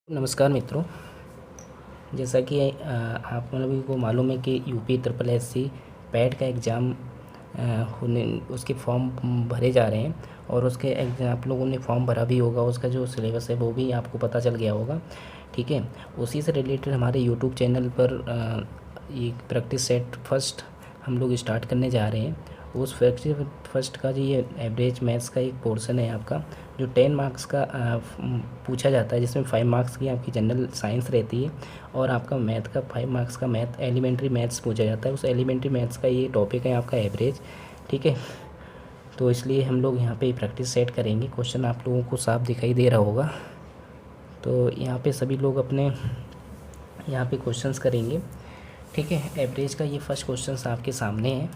नमस्कार मित्रों। जैसा कि आप सभी को मालूम है कि UP triple S C PET का एग्ज़ाम होने उसके फॉर्म भरे जा रहे हैं और उसके आप लोगों ने फॉर्म भरा भी होगा। उसका जो सिलेबस है वो भी आपको पता चल गया होगा। ठीक है, उसी से रिलेटेड हमारे यूट्यूब चैनल पर एक प्रैक्टिस सेट फर्स्ट हम लोग स्टार्ट करने जा रहे हैं। उस प्रैक्टिस फर्स्ट का जो ये एवरेज मैथ्स का एक पोर्शन है आपका, जो 10 मार्क्स का पूछा जाता है, जिसमें 5 मार्क्स की आपकी जनरल साइंस रहती है और आपका मैथ का 5 मार्क्स का मैथ एलिमेंट्री मैथ्स पूछा जाता है। उस एलिमेंट्री मैथ्स का ये टॉपिक है आपका एवरेज। ठीक है, तो इसलिए हम लोग यहाँ पे प्रैक्टिस सेट करेंगे। क्वेश्चन आप लोगों को साफ दिखाई दे रहा होगा, तो यहाँ पे सभी लोग अपने यहाँ पे क्वेश्चंस करेंगे। ठीक है, एवरेज का ये फर्स्ट क्वेश्चन आपके सामने है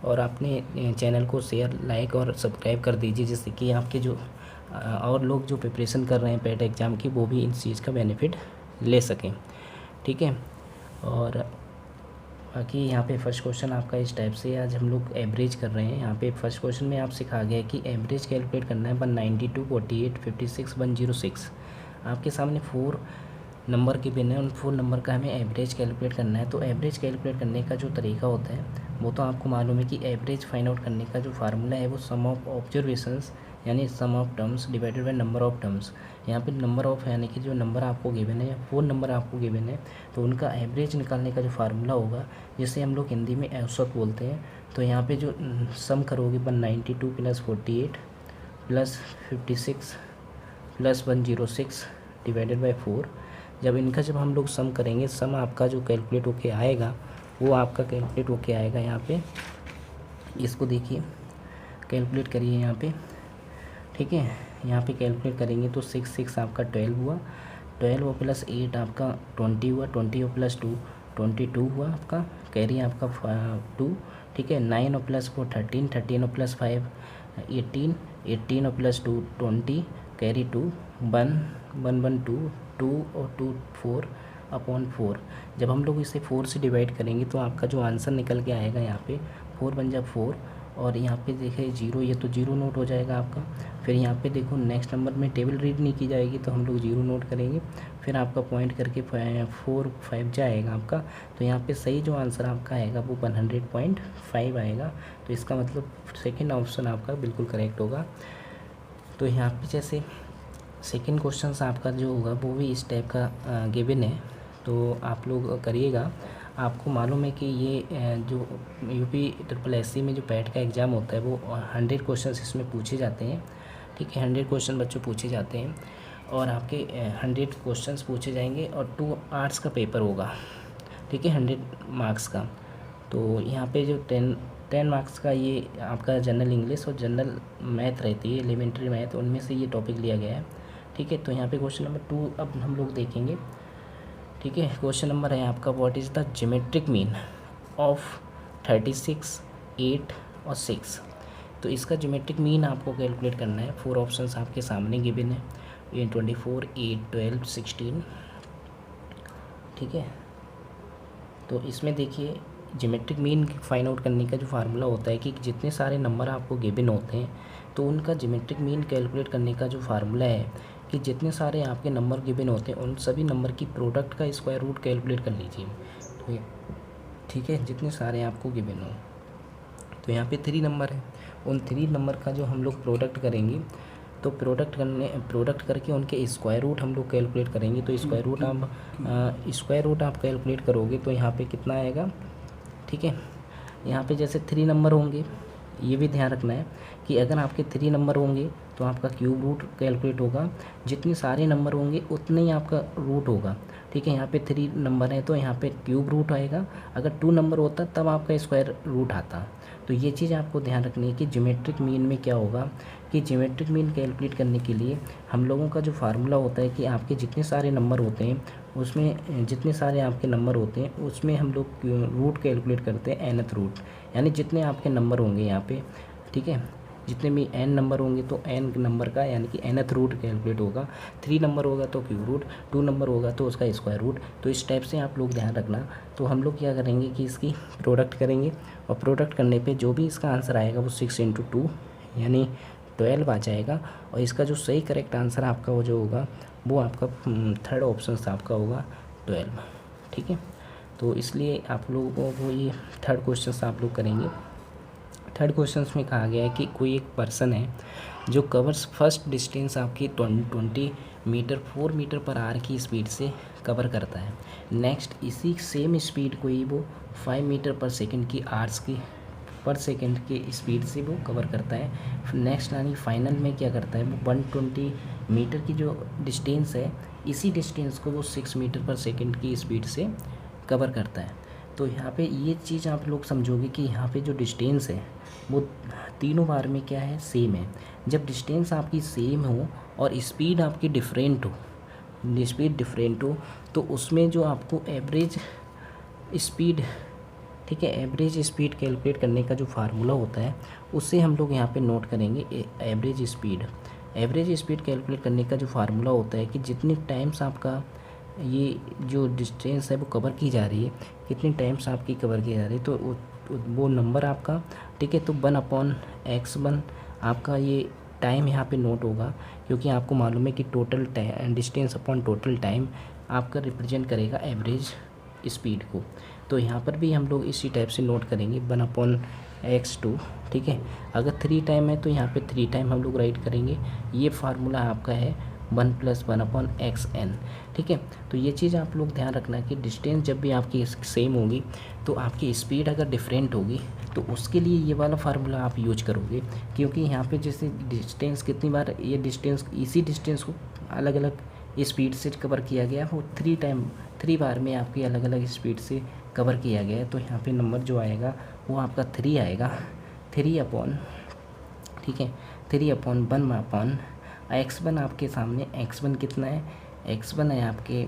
और आपने चैनल को शेयर, लाइक और सब्सक्राइब कर दीजिए, जिससे कि आपके जो और लोग जो प्रिपरेशन कर रहे हैं पेट एग्ज़ाम की, वो भी इस चीज़ का बेनिफिट ले सकें। ठीक है, और बाकी यहाँ पे फर्स्ट क्वेश्चन आपका इस टाइप से आज हम लोग एवरेज कर रहे हैं। यहाँ पे फर्स्ट क्वेश्चन में आप सिखा गया कि एवरेज कैलकुलेट करना है 192, 48, 56, 106। आपके सामने 4 नंबर के बिना उन 4 नंबर का हमें एवरेज कैलकुलेट करना है। तो एवरेज कैलकुलेट करने का जो तरीका होता है वो तो आपको मालूम है कि एवरेज फाइंड आउट करने का जो फार्मूला है वो सम ऑफ ऑब्जर्वेशंस यानी sum of terms divided by number of terms. यहाँ पे नंबर ऑफ यानी कि जो नंबर आपको गिवन है या 4 नंबर आपको गिवन है, तो उनका एवरेज निकालने का जो फार्मूला होगा, जिसे हम लोग हिंदी में औसत बोलते हैं। तो यहाँ पे जो सम करोगे 192 plus 48 plus 56 plus 106 divided by 4, जब हम लोग सम करेंगे, सम आपका जो कैलकुलेट होके आएगा वो आपका कैलकुलेट होके आएगा। यहाँ पे इसको देखिए, कैलकुलेट करिए यहाँ पे। ठीक है, यहाँ पे कैलकुलेट करेंगे तो 6 आपका 12 हुआ, 12 प्लस 8 आपका 20 हुआ, 20 प्लस 2 22 हुआ आपका, कैरी आपका 2। ठीक है, 9 प्लस 4 13, 13 प्लस 5 18, 18 प्लस 2 20, कैरी 2 1 1 1 2 2 और 2 4 अपॉन 4। जब हम लोग इसे 4 से डिवाइड करेंगे तो आपका जो आंसर निकल के आएगा यहाँ पे 4 बन जा 4 और यहाँ पे देखिए 0, ये तो 0 नोट हो जाएगा आपका। फिर यहाँ पे देखो नेक्स्ट नंबर में टेबल रीड नहीं की जाएगी तो हम लोग 0 नोट करेंगे। फिर आपका पॉइंट करके 4 5 जाएगा आपका। तो यहाँ पे सही जो आंसर आपका आएगा वो 100.5 आएगा। तो इसका मतलब सेकेंड ऑप्शन आपका बिल्कुल करेक्ट होगा। तो यहाँ पे जैसे सेकेंड क्वेश्चन आपका जो होगा वो भी इस टाइप का गिवन है, तो आप लोग करिएगा। आपको मालूम है कि ये जो यूपी ट्रिपल एस सी में जो पैट का एग्ज़ाम होता है वो 100 क्वेश्चंस इसमें पूछे जाते हैं। ठीक है, 100 क्वेश्चन बच्चों पूछे जाते हैं और आपके 100 क्वेश्चंस पूछे जाएंगे और 2 आर्ट्स का पेपर होगा। ठीक है, 100 मार्क्स का। तो यहाँ पे जो 10 मार्क्स का ये आपका जनरल इंग्लिश और जनरल मैथ रहती है, एलिमेंट्री मैथ, उनमें से ये टॉपिक लिया गया है। ठीक है, तो यहाँ पे क्वेश्चन नंबर 2 अब हम लोग देखेंगे। ठीक है, क्वेश्चन नंबर है आपका, what is the geometric mean of 36, 8 और 6। तो इसका ज्योमेट्रिक मीन आपको कैलकुलेट करना है। 4 ऑप्शंस आपके सामने गिवन है, ये 24, 8, 12, 16। ठीक है, तो इसमें देखिए ज्योमेट्रिक मीन फाइंड आउट करने का जो फार्मूला होता है कि जितने सारे नंबर आपको गिवन होते हैं तो उनका ज्योमेट्रिक मीन कैलकुलेट करने का जो फार्मूला है कि जितने सारे आपके नंबर गिवन होते हैं उन सभी नंबर की प्रोडक्ट का स्क्वायर रूट कैलकुलेट कर लीजिए। तो ठीक है, जितने सारे आपको गिवन हो, तो यहाँ पे 3 नंबर है, उन 3 नंबर का जो हम लोग प्रोडक्ट करेंगे, तो प्रोडक्ट करके उनके स्क्वायर रूट हम लोग कैलकुलेट करेंगे। तो स्क्वायर रूट आप कैलकुलेट करोगे तो यहाँ पे कितना आएगा। ठीक है, यहाँ पे जैसे 3 नंबर होंगे, ये भी ध्यान रखना है कि अगर आपके 3 नंबर होंगे तो आपका क्यूब रूट कैलकुलेट होगा, जितने सारे नंबर होंगे उतने ही आपका रूट होगा। ठीक है, यहाँ पे 3 नंबर है तो यहाँ पे क्यूब रूट आएगा, अगर 2 नंबर होता तब आपका स्क्वायर रूट आता। तो ये चीज़ आपको ध्यान रखनी है कि ज्योमेट्रिक मीन में क्या होगा कि ज्योमेट्रिक मीन कैलकुलेट करने के लिए हम लोगों का जो फार्मूला होता है कि आपके जितने सारे नंबर होते हैं उसमें, जितने सारे आपके नंबर होते हैं उसमें हम लोग रूट कैलकुलेट करते हैं nth रूट, यानी जितने आपके नंबर होंगे यहाँ पे। ठीक है, जितने भी n नंबर होंगे तो n नंबर का यानी कि nth रूट कैलकुलेट होगा। 3 नंबर होगा तो क्यूब रूट, 2 नंबर होगा तो उसका स्क्वायर रूट। तो इस टाइप से आप लोग ध्यान रखना। तो हम लोग क्या करेंगे कि इसकी प्रोडक्ट करेंगे और प्रोडक्ट करने पे जो भी इसका आंसर आएगा वो 6 × 2 यानी 12 आ जाएगा। और इसका जो सही करेक्ट आंसर आपका वो जो होगा वो आपका थर्ड ऑप्शन आपका होगा 12। ठीक है, तो इसलिए आप लोगों को ये थर्ड क्वेश्चन आप लोग करेंगे। थर्ड क्वेश्चन में कहा गया है कि कोई एक पर्सन है जो कवर्स फर्स्ट डिस्टेंस आपकी 20 मीटर 4 मीटर पर आवर की स्पीड से कवर करता है। नेक्स्ट इसी सेम स्पीड को ही वो 5 मीटर पर सेकंड की आवर्स की पर सेकंड की स्पीड से वो कवर करता है। नेक्स्ट यानी फाइनल में क्या करता है, वो 120 मीटर की जो डिस्टेंस है, इसी डिस्टेंस को वो 6 मीटर पर सेकंड की स्पीड से कवर करता है। तो यहाँ पे ये चीज़ आप लोग समझोगे कि यहाँ पे जो डिस्टेंस है वो तीनों बार में क्या है, सेम है। जब डिस्टेंस आपकी सेम हो और स्पीड आपकी डिफरेंट हो, तो उसमें जो आपको एवरेज स्पीड, ठीक है, एवरेज स्पीड कैलकुलेट करने का जो फार्मूला होता है उससे हम लोग यहाँ पे नोट करेंगे। एवरेज स्पीड कैलकुलेट करने का जो फार्मूला होता है कि जितनी टाइम्स आपका ये जो डिस्टेंस है वो कवर की जा रही है, कितनी टाइम्स आपकी कवर की जा रही है, तो वो नंबर आपका, ठीक है, तो 1/x1 आपका ये टाइम यहाँ पे नोट होगा, क्योंकि आपको मालूम है कि total distance upon total time आपका रिप्रेजेंट करेगा एवरेज स्पीड को। तो यहाँ पर भी हम लोग इसी टाइप से नोट करेंगे 1/x2। ठीक है, अगर 3 टाइम है तो यहाँ पे 3 टाइम हम लोग राइट करेंगे। ये फार्मूला आपका है 1 + 1/xn। ठीक है, तो ये चीज़ आप लोग ध्यान रखना कि डिस्टेंस जब भी आपकी सेम होगी तो आपकी स्पीड अगर डिफरेंट होगी तो उसके लिए ये वाला फार्मूला आप यूज करोगे, क्योंकि यहाँ पे जैसे डिस्टेंस कितनी बार ये डिस्टेंस, इसी डिस्टेंस को अलग अलग स्पीड से कवर किया गया, वो 3 बार में आपकी अलग अलग स्पीड से कवर किया गया है। तो यहाँ पे नंबर जो आएगा वो आपका 3 आएगा, 3 अपॉन, ठीक है, 3/1 x1 आपके सामने x1 कितना है, x1 है आपके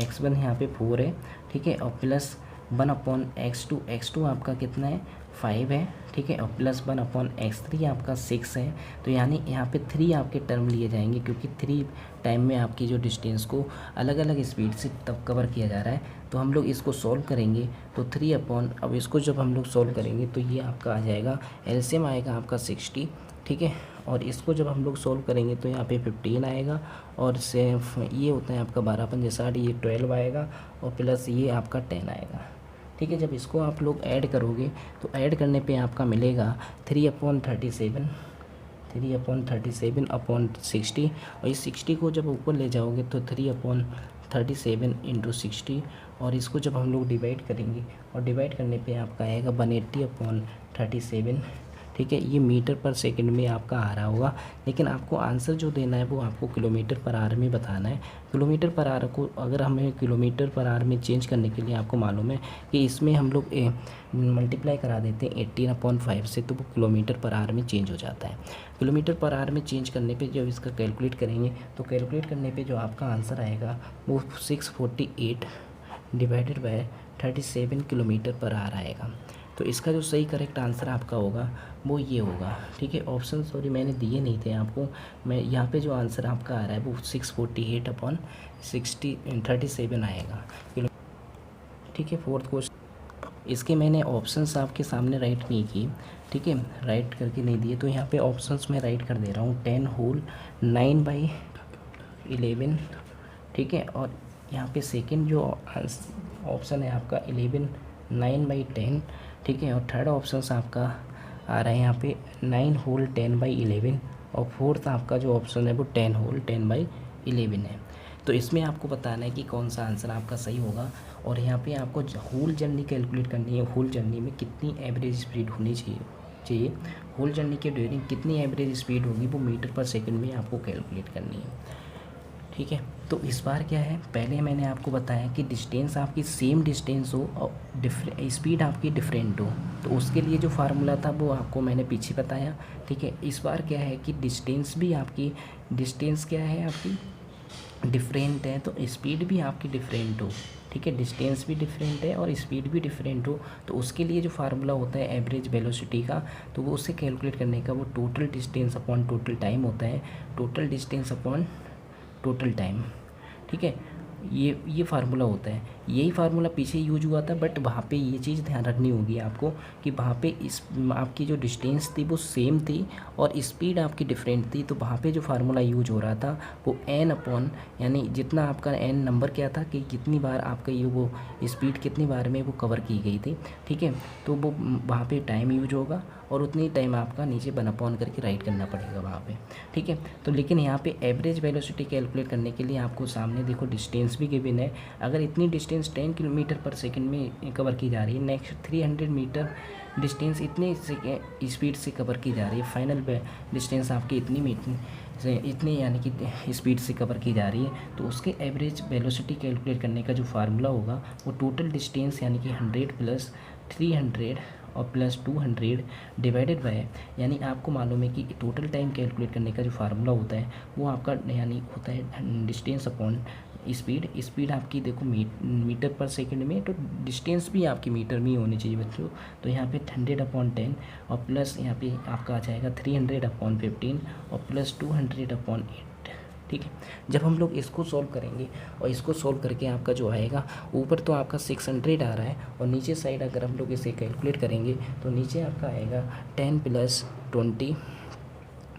x1 यहाँ पे 4 है, ठीक है, और प्लस 1/x2 आपका कितना है, 5 है, ठीक है, और प्लस 1/x3 आपका 6 है। तो यानी यहाँ पे 3 आपके टर्म लिए जाएंगे, क्योंकि 3 टाइम में आपकी जो डिस्टेंस को अलग अलग स्पीड से तब कवर किया जा रहा है। तो हम लोग इसको सॉल्व करेंगे तो 3 अब इसको जब हम लोग सॉल्व करेंगे तो ये आपका आ जाएगा, एलसीएम आएगा आपका 60, ठीक है, और इसको जब हम लोग सॉल्व करेंगे तो यहाँ पे 15 आएगा, और सिर्फ ये होता है आपका 12×5 ये 12 आएगा, और प्लस ये आपका 10 आएगा। ठीक है, जब इसको आप लोग ऐड करोगे तो ऐड करने पे आपका मिलेगा 3/37/60, और इस 60 को जब ऊपर ले जाओगे तो 3/37 × 60, और इसको जब हम लोग डिवाइड करेंगे और डिवाइड करने पे आपका आएगा 180/37। ठीक है, ये मीटर पर सेकंड में आपका आ रहा होगा, लेकिन आपको आंसर जो देना है वो आपको किलोमीटर पर आवर में बताना है। किलोमीटर पर आवर को अगर हमें किलोमीटर पर आवर में चेंज करने के लिए आपको मालूम है कि इसमें हम लोग मल्टीप्लाई करा देते हैं 18/5 से, तो वो किलोमीटर पर आवर में चेंज हो जाता है। किलोमीटर पर आवर में चेंज करने पे जब इसका कैलकुलेट करेंगे तो कैलकुलेट करने पे जो आपका आंसर आएगा वो 648/37 किलोमीटर पर आवर आएगा। तो इसका जो सही करेक्ट आंसर आपका होगा वो ये होगा। ठीक है, ऑप्शन सॉरी मैंने दिए नहीं थे आपको, मैं यहाँ पे जो आंसर आपका आ रहा है वो 648/37 आएगा किलो। ठीक है, फोर्थ क्वेश्चन, इसके मैंने ऑप्शंस आपके सामने राइट नहीं किए, ठीक है, राइट करके नहीं दिए, तो यहाँ पे ऑप्शंस मैं राइट कर दे रहा हूँ। 10 होल 9/11, ठीक है, और यहाँ पे सेकंड जो ऑप्शन है आपका 11 9/10, ठीक है, और थर्ड ऑप्शन आपका आ रहा है यहाँ पे 9 होल 10/11, और फोर्थ आपका जो ऑप्शन है वो 10 होल 10/11 है। तो इसमें आपको बताना है कि कौन सा आंसर आपका सही होगा, और यहाँ पे आपको होल जर्नी कैलकुलेट करनी है। होल जर्नी में कितनी एवरेज स्पीड होनी चाहिए, होल जर्नी के ड्यूरिंग कितनी एवरेज स्पीड होगी वो मीटर पर सेकंड में आपको कैलकुलेट करनी है। ठीक है, तो इस बार क्या है, पहले मैंने आपको बताया कि डिस्टेंस आपकी सेम डिस्टेंस हो और स्पीड आपकी डिफरेंट हो, तो उसके लिए जो फार्मूला था वो आपको मैंने पीछे बताया। ठीक है, इस बार क्या है कि डिस्टेंस भी आपकी, डिस्टेंस क्या है आपकी डिफरेंट है, तो स्पीड भी आपकी डिफरेंट हो। ठीक है, डिस्टेंस भी डिफरेंट है और स्पीड भी डिफरेंट हो, तो उसके लिए जो फार्मूला होता है एवरेज वेलोसिटी का, तो वो उससे कैलकुलेट करने का वो total distance upon total time होता है, total distance upon total time. ठीक है, ये फार्मूला होता है। यही फार्मूला पीछे यूज हुआ था, बट वहाँ पे ये चीज़ ध्यान रखनी होगी आपको कि वहाँ पे इस आपकी जो डिस्टेंस थी वो सेम थी और स्पीड आपकी डिफरेंट थी। तो वहाँ पे जो फार्मूला यूज हो रहा था वो n अपॉन, यानी जितना आपका n नंबर क्या था कि कितनी बार आपका ये वो स्पीड कितनी बार में वो कवर की गई थी, ठीक है। तो वो वहाँ पे टाइम यूज होगा और उतनी टाइम आपका नीचे 1 करके राइट करना पड़ेगा वहाँ पे, ठीक है। तो लेकिन यहाँ पे एवरेज वेलोसिटी कैलकुलेट करने के लिए आपको सामने देखो डिस्टेंस भी गिवन है। अगर इतनी डिस्टेंस 10 किलोमीटर पर सेकंड में कवर की जा रही है, नेक्स्ट 300 मीटर डिस्टेंस इतने स्पीड से कवर की जा रही है, फाइनल डिस्टेंस आपकी इतनी मीटर से इतनी यानी कि स्पीड से कवर की जा रही है, तो उसके एवरेज वेलोसिटी कैलकुलेट करने का जो फार्मूला होगा वो टोटल डिस्टेंस यानी कि 100 प्लस 300 और प्लस 200 डिवाइडेड बाय, यानी आपको मालूम है कि टोटल टाइम कैलकुलेट करने का जो फार्मूला होता है वो आपका यानी होता है डिस्टेंस अपॉन स्पीड आपकी देखो मीटर पर सेकंड में, तो डिस्टेंस भी आपकी मीटर में ही होनी चाहिए बच्चों। तो यहाँ पे 100/10 और प्लस यहाँ पे आपका आ जाएगा 300/15 और प्लस 200/8, ठीक है। जब हम लोग इसको सॉल्व करेंगे और इसको सॉल्व करके आपका जो आएगा ऊपर तो आपका 600 आ रहा है और नीचे साइड अगर हम लोग इसे कैलकुलेट करेंगे तो नीचे आपका आएगा 10 + 20,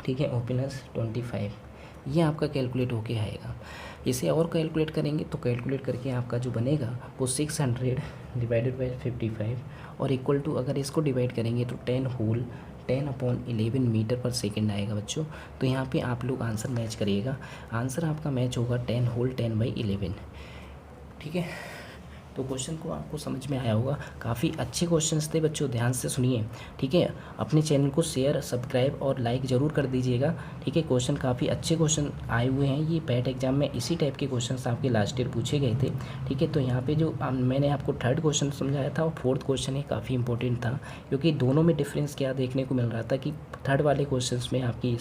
ठीक है, और प्लस 25, ये आपका कैलकुलेट होके आएगा। इसे और कैलकुलेट करेंगे तो कैलकुलेट करके आपका जो बनेगा वो 600 डिवाइडेड बाई 55 और इक्वल टू, अगर इसको डिवाइड करेंगे तो 10/11 मीटर पर सेकंड आएगा बच्चों। तो यहाँ पे आप लोग आंसर मैच करिएगा, आंसर आपका मैच होगा 10/11, ठीक है। तो क्वेश्चन को आपको समझ में आया होगा, काफ़ी अच्छे क्वेश्चंस थे बच्चों, ध्यान से सुनिए, ठीक है। अपने चैनल को शेयर, सब्सक्राइब और लाइक ज़रूर कर दीजिएगा, ठीक है। क्वेश्चन काफ़ी अच्छे क्वेश्चन आए हुए हैं, ये पैट एग्जाम में इसी टाइप के क्वेश्चंस आपके लास्ट ईयर पूछे गए थे, ठीक है। तो यहाँ पे जो मैंने आपको थर्ड क्वेश्चन समझाया था और फोर्थ क्वेश्चन है काफ़ी इंपॉर्टेंट था, क्योंकि दोनों में डिफरेंस क्या देखने को मिल रहा था कि थर्ड वाले क्वेश्चन में आपकी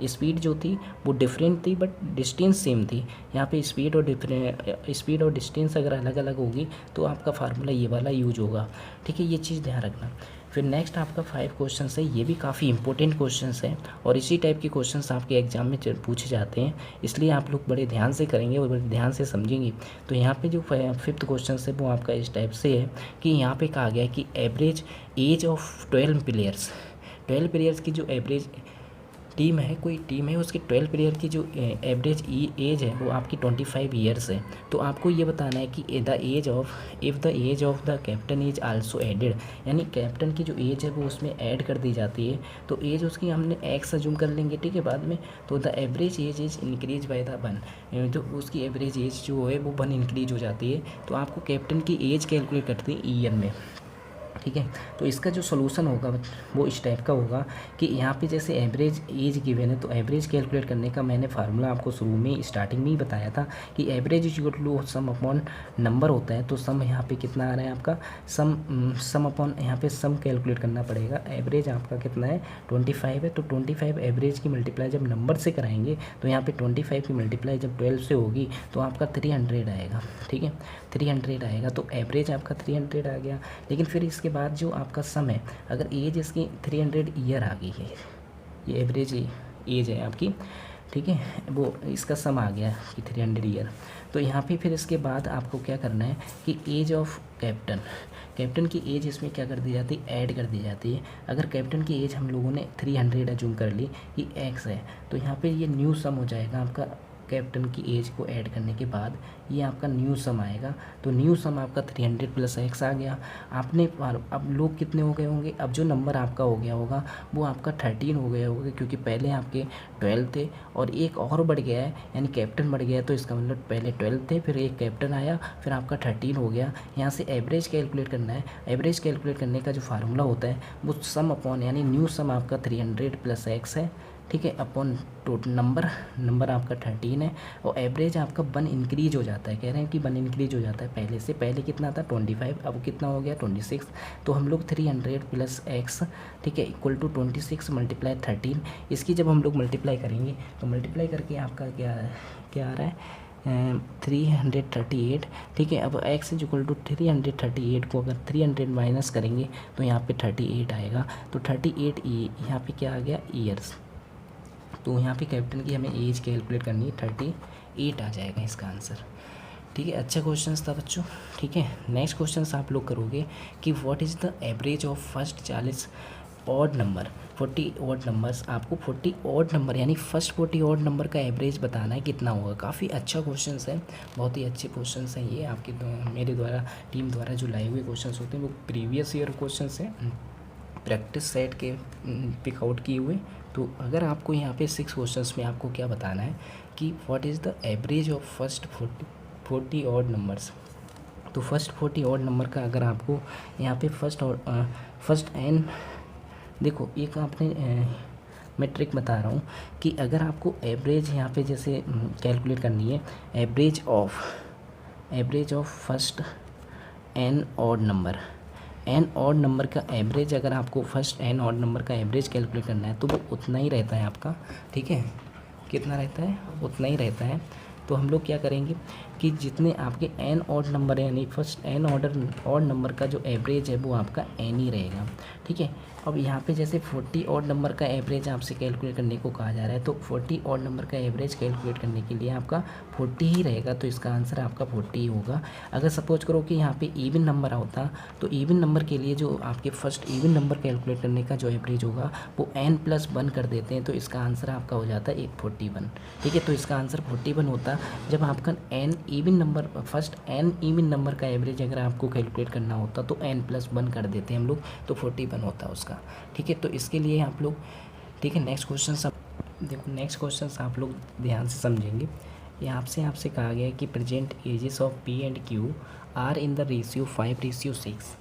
स्पीड जो थी वो डिफरेंट थी बट डिस्टेंस सेम थी। यहाँ पे स्पीड और डिस्टेंस अगर अलग अलग होगी तो आपका फार्मूला ये वाला यूज होगा, ठीक है, ये चीज़ ध्यान रखना। फिर नेक्स्ट आपका 5 क्वेश्चन है, ये भी काफ़ी इंपॉर्टेंट क्वेश्चन है और इसी टाइप के क्वेश्चन आपके एग्जाम में पूछे जाते हैं, इसलिए आप लोग बड़े ध्यान से करेंगे और बड़े ध्यान से समझेंगे। तो यहाँ पे जो 5th क्वेश्चन है वो आपका इस टाइप से है कि यहाँ पे कहा गया है कि एवरेज एज ऑफ 12 प्लेयर्स की जो एवरेज टीम है, कोई टीम है उसके 12 प्लेयर की जो एवरेज एज है वो आपकी 25 ईयर्स है। तो आपको ये बताना है कि if the age of the captain is also added, यानी कैप्टन की जो एज है वो उसमें ऐड कर दी जाती है, तो एज उसकी हमने एक्स अज्यूम कर लेंगे, ठीक है, बाद में। तो the average age is increase by the 1, जो उसकी एवरेज एज जो है वो 1 इंक्रीज हो जाती है। तो आपको कैप्टन की एज कैलकुलेट करते हैं ईयर में, ठीक है। तो इसका जो सोल्यूशन होगा वो इस टाइप का होगा कि यहाँ पे जैसे एवरेज एज गिवन है तो एवरेज कैलकुलेट करने का मैंने फार्मूला आपको शुरू में स्टार्टिंग में ही बताया था कि average is equal to sum upon number होता है। तो सम यहाँ पे कितना आ रहा है आपका, सम अपॉन, यहाँ पे सम कैलकुलेट करना पड़ेगा। एवरेज आपका कितना है 25 है, तो 25 एवरेज की मल्टीप्लाई जब नंबर से कराएंगे तो यहाँ पे 25 की मल्टीप्लाई जब 12 से होगी तो आपका 300 आएगा, ठीक है, 300 आएगा। तो एवरेज आपका 300 आ गया। लेकिन फिर इसके बाद जो आपका सम है, अगर एज इसकी 300 ईयर आ गई है, ये एवरेज एज है आपकी, ठीक है, वो इसका सम आ गया कि 300 ईयर। तो यहाँ पे फिर इसके बाद आपको क्या करना है कि एज ऑफ कैप्टन की एज इसमें क्या कर दी जाती है, ऐड कर दी जाती है। अगर कैप्टन की एज हम लोगों ने 300 अज्यूम कर ली कि एक्स है, तो यहाँ पे ये न्यू सम हो जाएगा आपका। कैप्टन की एज को ऐड करने के बाद ये आपका न्यू सम आएगा। तो न्यू सम आपका 300 + x आ गया। आपने अब लोग कितने हो गए होंगे, अब जो नंबर आपका हो गया होगा वो आपका 13 हो गया होगा, क्योंकि पहले आपके 12 थे और एक और बढ़ गया है, यानी कैप्टन बढ़ गया है। तो इसका मतलब पहले 12 थे, फिर एक कैप्टन आया, फिर आपका 13 हो गया। यहाँ से एवरेज कैलकुलेट करना है। एवरेज कैलकुलेट करने का जो फार्मूला होता है वो सम अपॉन, यानी न्यू सम आपका 300 + x है, ठीक है, अपॉन टोटल नंबर आपका 13 है और एवरेज आपका 1 इंक्रीज हो जाता है। कह रहे हैं कि 1 इंक्रीज हो जाता है पहले से। पहले कितना था 25, अब कितना हो गया 26। तो हम लोग 300 + x, ठीक है, इक्वल टू 26 × 13। इसकी जब हम लोग मल्टीप्लाई करेंगे तो मल्टीप्लाई करके आपका क्या आ रहा है 338, ठीक है। अब x इज इक्वल टू 338 को अगर 300 माइनस करेंगे तो यहाँ पे 38 आएगा। तो 38 यहाँ पे क्या आ गया ईयर्स। तो यहाँ पे कैप्टन की हमें एज कैलकुलेट करनी है, 38 आ जाएगा इसका आंसर, ठीक है, अच्छा क्वेश्चन था बच्चों। ठीक है, नेक्स्ट क्वेश्चन आप लोग करोगे कि what is the average of first 40 odd number, 40 odd numbers. आपको 40 ऑड नंबर यानी फर्स्ट 40 ऑड नंबर का एवरेज बताना है कितना होगा। काफ़ी अच्छा क्वेश्चन है, बहुत ही अच्छे क्वेश्चन हैं ये आपके मेरे द्वारा टीम द्वारा जो लाए हुए क्वेश्चन होते हैं वो प्रीवियस ईयर क्वेश्चन हैं, प्रैक्टिस सेट के पिक आउट किए हुए। तो अगर आपको यहाँ पे 6 क्वेश्चंस में आपको क्या बताना है कि what is the average of first 40 odd numbers. तो फर्स्ट 40 ऑड नंबर का अगर आपको यहाँ पे फर्स्ट एन देखो, एक आपने मैं ट्रिक बता रहा हूँ कि अगर आपको एवरेज यहाँ पे जैसे कैलकुलेट करनी है, average of first n odd number, n odd number का एवरेज, अगर आपको फर्स्ट एन ऑड नंबर का एवरेज कैलकुलेट करना है तो वो उतना ही रहता है आपका। ठीक है, कितना रहता है? उतना ही रहता है। तो हम लोग क्या करेंगे कि जितने आपके एन ऑड नंबर है यानी फर्स्ट एन ऑड नंबर का जो एवरेज है वो आपका एन ही रहेगा। ठीक है, अब यहाँ पे जैसे 40 ऑड नंबर का एवरेज आपसे कैलकुलेट करने को कहा जा रहा है, तो 40 ऑड नंबर का एवरेज कैलकुलेट करने के लिए आपका 40 ही रहेगा, तो इसका आंसर आपका 40 ही होगा। अगर सपोज करो कि यहाँ पे इवन नंबर होता तो इवन नंबर के लिए जो आपके फर्स्ट इवन नंबर कैलकुलेट करने का जो एवरेज होगा वो n+1 कर देते हैं, तो इसका आंसर आपका हो जाता है 41। ठीक है, तो इसका आंसर 41 होता जब आपका n even number, first n even number का एवरेज अगर आपको कैलकुलेट करना होता तो n+1 कर देते हैं हम लोग, तो 41 होता उसका। ठीक है, तो इसके लिए आप लोग, ठीक है, नेक्स्ट क्वेश्चन सब देखो, नेक्स्ट क्वेश्चन आप लोग ध्यान से समझेंगे। यहाँ से आपसे कहा गया है कि present ages of P and Q are in the ratio 5:6।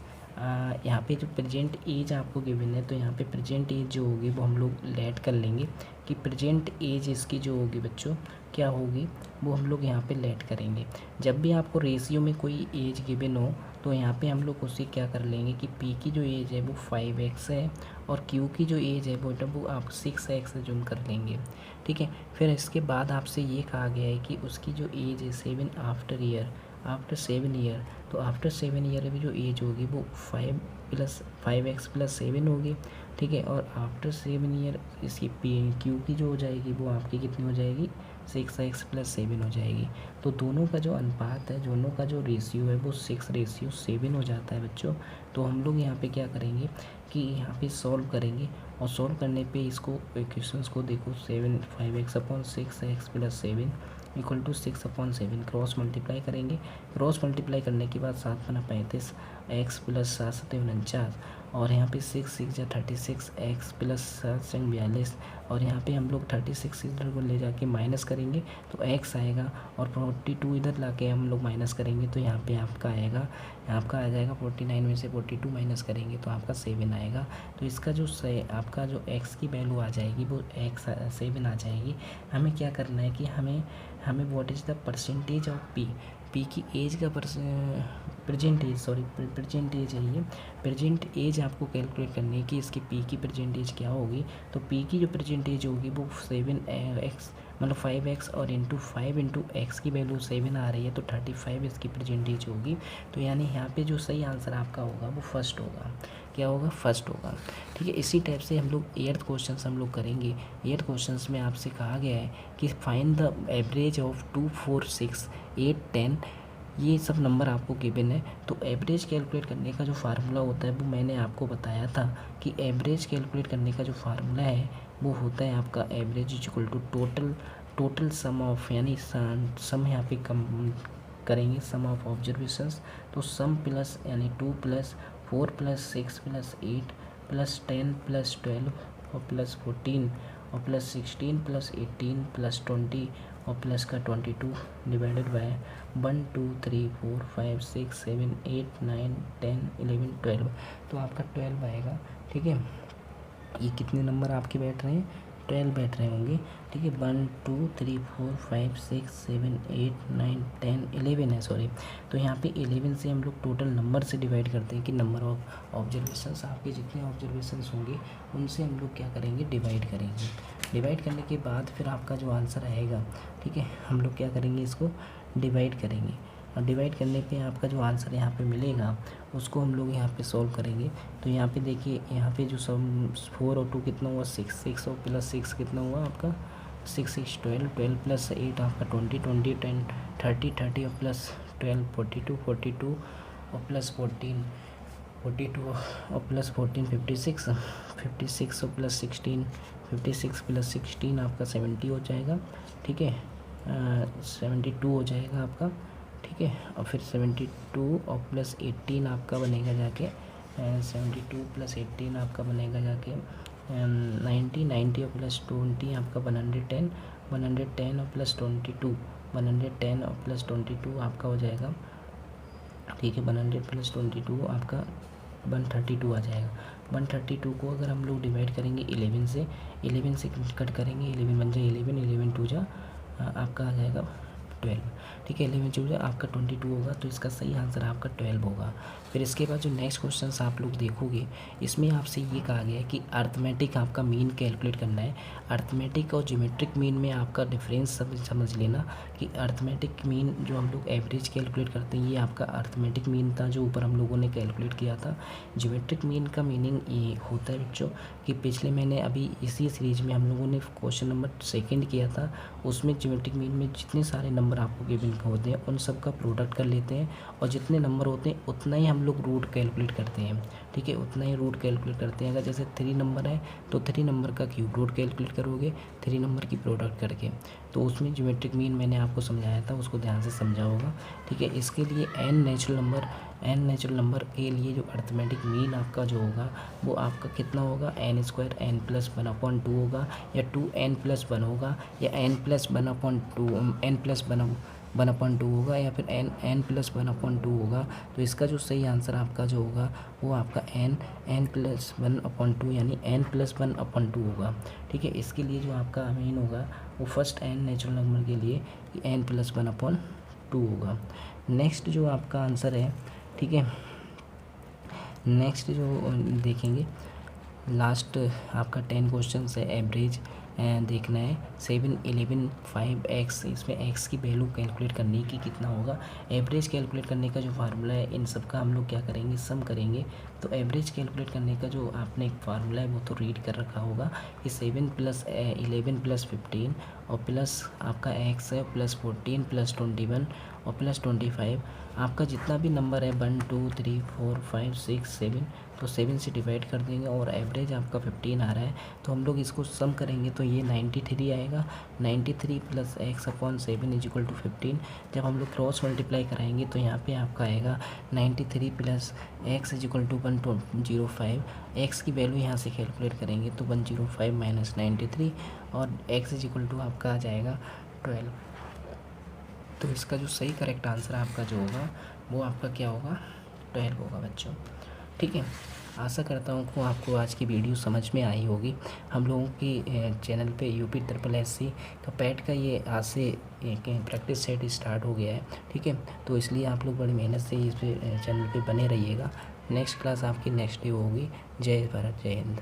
यहाँ पे जो प्रेजेंट एज आपको गिवन है, तो यहाँ पे प्रेजेंट एज जो होगी वो हम लोग लेट कर लेंगे कि प्रेजेंट एज इसकी जो होगी बच्चों क्या होगी, वो हम लोग यहाँ पे लेट करेंगे। जब भी आपको रेशियो में कोई एज गिवन हो तो यहाँ पे हम लोग उसे क्या कर लेंगे कि P की जो एज है वो 5x है और Q की जो एज है वो आप 6x जूम कर लेंगे। ठीक है, फिर इसके बाद आपसे ये कहा गया है कि उसकी जो एज है 7 आफ्टर 7 ईयर, तो आफ्टर 7 ईयर में जो एज होगी वो 5x+7 होगी। ठीक है, और आफ्टर 7 ईयर इसकी Q की जो हो जाएगी वो आपकी कितनी हो जाएगी, 6x+7 हो जाएगी। तो दोनों का जो अनुपात है, दोनों का जो रेशियो है वो 6:7 हो जाता है बच्चों। तो हम लोग यहाँ पे क्या करेंगे कि यहाँ पे सॉल्व करेंगे, और सॉल्व करने पे इसको इक्वेशंस को देखो, 5x/6x+7 equal to 6/7 cross multiply करेंगे। क्रॉस मल्टीप्लाई करने के बाद 7×35 x+7=49, और यहाँ पे 6×6=36 x+7=42, और यहाँ पे हम लोग 36 इधर को ले जाके माइनस करेंगे तो x आएगा, और 42 इधर लाके हम लोग माइनस करेंगे तो यहाँ पे आपका आ जाएगा 49 में से 42 माइनस करेंगे तो आपका 7 आएगा। तो इसका जो आपका जो x की वैल्यू आ जाएगी वो 7 आ जाएगी। हमें क्या करना है कि हमें what is the percentage of P की एज का प्रेजेंट एज है ये, प्रेजेंट एज आपको कैलकुलेट करनी है कि इसकी P की प्रेजेंट एज क्या होगी। तो P की जो प्रेजेंट एज होगी वो 7x मतलब 5x, और इंटू 5 की वैल्यू 7 आ रही है तो 35 इसकी प्रेजेंट एज होगी। तो यानी यहाँ पे जो सही आंसर आपका होगा वो फर्स्ट होगा। क्या होगा? फर्स्ट होगा। ठीक है, इसी टाइप से हम लोग 8th क्वेश्चन हम लोग करेंगे। 8th क्वेश्चन में आपसे कहा गया है कि फाइंड द एवरेज ऑफ 2, 4, 6, 8, 10, ये सब नंबर आपको गिवन है। तो एवरेज कैलकुलेट करने का जो फार्मूला होता है वो मैंने आपको बताया था कि एवरेज कैलकुलेट करने का जो फार्मूला है वो होता है आपका average equal to total sum of, यानी सम यहाँ पे कम करेंगे, सम ऑफ ऑब्जर्वेशंस। तो सम प्लस यानी 2 + 4 + 6 + 8 + 10 + 12 और +14 और +16 + 18 + 20 और प्लस का 22 डिवाइडेड बाय 1, 2, 3, 4, 5, 6, 7, 8, 9, 10, 11, 12। तो आपका 12 आएगा। ठीक है, ये कितने नंबर आपके बैठ रहे हैं? 12 बैठ रहे होंगे। ठीक है, 1, 2, 3, 4, 5, 6, 7, 8, 9, 10, 11 है, सॉरी। तो यहाँ पे 11 से हम लोग टोटल नंबर से डिवाइड करते हैं कि नंबर ऑफ ऑब्जर्वेशंस, आपके जितने ऑब्जर्वेशंस होंगे उनसे हम लोग क्या करेंगे, डिवाइड करेंगे। डिवाइड करने के बाद फिर आपका जो आंसर आएगा, ठीक है, हम लोग क्या करेंगे, इसको डिवाइड करेंगे। और डिवाइड करने पे आपका जो आंसर यहाँ पे मिलेगा उसको हम लोग यहाँ पे सॉल्व करेंगे। तो यहाँ पे देखिए, यहाँ पे जो सब 4 और 2 कितना हुआ, 6 और +6 कितना हुआ आपका 6 6 12, 12 प्लस 8 आपका 20, 20 10 30, 30 और प्लस 12 42, 42 और प्लस 14 42 और प्लस 14 56, 56 और प्लस 16 56 प्लस 16 आपका 70 हो जाएगा, ठीक है। 72 हो जाएगा आपका, ठीक है। और फिर 72 और प्लस 18 आपका बनेगा जाके 72 प्लस 18 आपका बनेगा जाके 90, 90 और प्लस 20 आपका 110, 110 और प्लस 22, 110 और प्लस 22 आपका हो जाएगा, ठीक है। 100 प्लस 22 आपका 132 आ जाएगा। 132 को अगर हम लोग डिवाइड करेंगे 11 से, 11 से कट करेंगे, 11 बन जाए 11, 11 टू जा आपका आ जाएगा 12, ठीक है। 11 टू जा आपका 22 होगा, तो इसका सही आंसर आपका 12 होगा। फिर इसके बाद जो नेक्स्ट क्वेश्चन आप लोग देखोगे, इसमें आपसे ये कहा गया है कि अर्थमेटिक आपका मीन कैलकुलेट करना है। अर्थमेटिक और ज्योमेट्रिक मीन में आपका डिफरेंस समझ लेना कि अर्थमेटिक मीन जो हम लोग एवरेज कैलकुलेट करते हैं, ये आपका अर्थमेटिक मीन था जो ऊपर हम लोगों ने कैलकुलेट किया था। ज्योमेट्रिक मीन का मीनिंग ये होता है बच्चों कि पिछले महीने अभी इसी सीरीज में हम लोगों ने क्वेश्चन नंबर 2 किया था, उसमें ज्योमेट्रिक मीन में जितने सारे नंबर आपको गिवन होते हैं उन सब का प्रोडक्ट कर लेते हैं, और जितने नंबर होते हैं उतना ही हम लोग रूट कैलकुलेट करते हैं, ठीक है। उतना ही रूट कैलकुलेट करते हैं। अगर जैसे 3 नंबर है तो 3 नंबर का क्यूब रूट कैलकुलेट करोगे 3 नंबर की प्रोडक्ट करके, तो उसमें ज्योमेट्रिक मीन मैंने आपको समझाया था, उसको ध्यान से समझा होगा, ठीक है। इसके लिए n नेचुरल नंबर के लिए जो अर्थमेटिक मीन आपका जो होगा वो आपका कितना होगा, n² n+1/2 होगा, या 2n+1 होगा, या n+1/2 होगा, या फिर n+1/2 होगा। तो इसका जो सही आंसर आपका जो होगा वो आपका n+1/2 यानी n+1/2 होगा, ठीक है। इसके लिए जो आपका मीन होगा वो फर्स्ट n नेचुरल नंबर के लिए n+1/2 होगा। नेक्स्ट जो आपका आंसर है, ठीक है, नेक्स्ट जो देखेंगे लास्ट आपका 10 क्वेश्चन है, एवरेज देखना है। 7 11 5x, इसमें x की वैल्यू कैलकुलेट करनी है कि कितना होगा। एवरेज कैलकुलेट करने का जो फार्मूला है, इन सब का हम लोग क्या करेंगे, सम करेंगे। तो एवरेज कैलकुलेट करने का जो आपने एक फार्मूला है वो तो रीड कर रखा होगा कि 7 + 11 + 15 और प्लस आपका x है प्लस 14 प्लस 21 और प्लस 25, आपका जितना भी नंबर है 1 2 3 4 5 6 7, तो 7 से डिवाइड कर देंगे और एवरेज आपका 15 आ रहा है, तो हम लोग इसको सम करेंगे तो ये 93 आएगा। 93 + x/7 = 15। जब हम लोग क्रॉस मल्टीप्लाई कराएंगे तो यहाँ पे आपका आएगा 93 + x = 105। x की वैल्यू यहाँ से कैलकुलेट करेंगे तो 105 - 93 और x = आपका आ जाएगा 12। तो इसका जो सही करेक्ट आंसर आपका जो होगा वो आपका क्या होगा, 12 होगा बच्चों, ठीक है। आशा करता हूँ कि आपको आज की वीडियो समझ में आई होगी। हम लोगों की चैनल पे UP SSSC का पैट का ये आज से एक प्रैक्टिस सेट स्टार्ट हो गया है, ठीक है। तो इसलिए आप लोग बड़ी मेहनत से इस पे चैनल पे बने रहिएगा। नेक्स्ट क्लास आपकी नेक्स्ट डे होगी। जय भारत, जय हिंद।